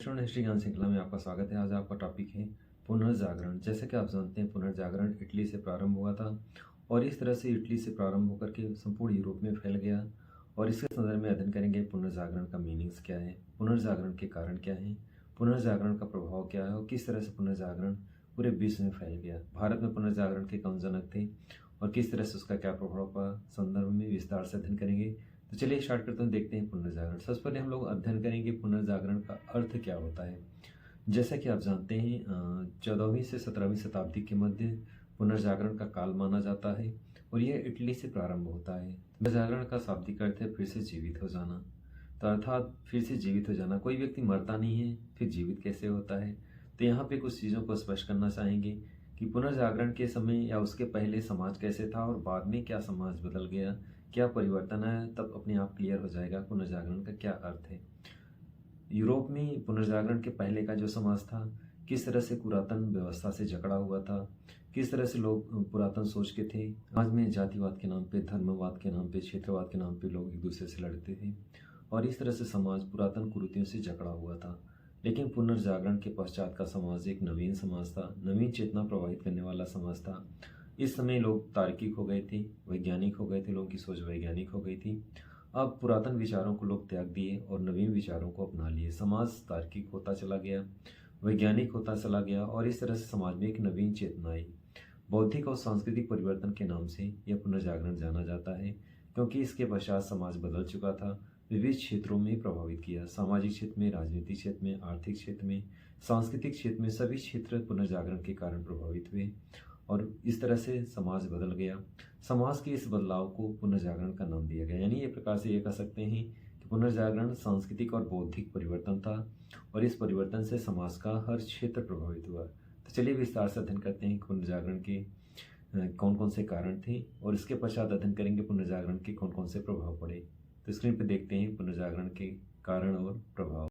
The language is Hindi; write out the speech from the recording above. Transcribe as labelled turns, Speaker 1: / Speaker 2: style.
Speaker 1: स्टूडेंट हिस्ट्री ज्ञान श्रृंखला में आपका स्वागत है। आज आपका टॉपिक है पुनर्जागरण। जैसे कि आप जानते हैं, पुनर्जागरण इटली से प्रारंभ हुआ था और इस तरह से इटली से प्रारंभ होकर के संपूर्ण यूरोप में फैल गया। और इसके संदर्भ में अध्ययन करेंगे पुनर्जागरण का मीनिंग्स क्या है, पुनर्जागरण के कारण क्या है, पुनर्जागरण का प्रभाव क्या है और किस तरह से पुनर्जागरण पूरे विश्व में फैल गया। भारत में पुनर्जागरण के कौन जनक थे और किस तरह से उसका क्या प्रभाव पड़ा, संदर्भ में विस्तार से अध्ययन करेंगे। तो चलिए स्टार्ट करते हैं, देखते हैं पुनर्जागरण। सबसे पहले हम लोग अध्ययन करेंगे पुनर्जागरण का अर्थ क्या होता है। जैसा कि आप जानते हैं, 14वीं से 17वीं शताब्दी के मध्य पुनर्जागरण का काल माना जाता है और यह इटली से प्रारंभ होता है। पुनर्जागरण का शाब्दिक अर्थ है फिर से जीवित हो जाना। तो अर्थात फिर से जीवित हो जाना, कोई व्यक्ति मरता नहीं है फिर जीवित कैसे होता है। तो यहाँ पे कुछ चीज़ों को स्पष्ट करना चाहेंगे कि पुनर्जागरण के समय या उसके पहले समाज कैसे था और बाद में क्या समाज बदल गया, क्या परिवर्तन आया, तब अपने आप क्लियर हो जाएगा पुनर्जागरण का क्या अर्थ है। यूरोप में पुनर्जागरण के पहले का जो समाज था, किस तरह से पुरातन व्यवस्था से जकड़ा हुआ था, किस तरह से लोग पुरातन सोच के थे। आज में जातिवाद के नाम पे, धर्मवाद के नाम पे, क्षेत्रवाद के नाम पे लोग एक दूसरे से लड़ते थे और इस तरह से समाज पुरातन कुरीतियों से जकड़ा हुआ था। लेकिन पुनर्जागरण के पश्चात का समाज एक नवीन समाज था, नवीन चेतना प्रवाहित करने वाला समाज था। इस समय लोग तार्किक हो गए थे, वैज्ञानिक हो गए थे, लोगों की सोच वैज्ञानिक हो गई थी। अब पुरातन विचारों को लोग त्याग दिए और नवीन विचारों को अपना लिए। समाज तार्किक होता चला गया, वैज्ञानिक होता चला गया और इस तरह से समाज में एक नवीन चेतना आई। बौद्धिक और सांस्कृतिक परिवर्तन के नाम से यह पुनर्जागरण जाना जाता है, क्योंकि इसके पश्चात समाज बदल चुका था, विविध क्षेत्रों में प्रभावित किया। सामाजिक क्षेत्र में, राजनीतिक क्षेत्र में, आर्थिक क्षेत्र में, सांस्कृतिक क्षेत्र में, सभी क्षेत्र पुनर्जागरण के कारण प्रभावित हुए और इस तरह से समाज बदल गया। समाज के इस बदलाव को पुनर्जागरण का नाम दिया गया। यानी एक प्रकार से ये कह सकते हैं कि पुनर्जागरण सांस्कृतिक और बौद्धिक परिवर्तन था और इस परिवर्तन से समाज का हर क्षेत्र प्रभावित हुआ। तो चलिए विस्तार से अध्ययन करते हैं पुनर्जागरण के कौन कौन से कारण थे और इसके पश्चात अध्ययन करेंगे पुनर्जागरण के कौन कौन से प्रभाव पड़े। तो स्क्रीन पर देखते हैं पुनर्जागरण के कारण और प्रभाव।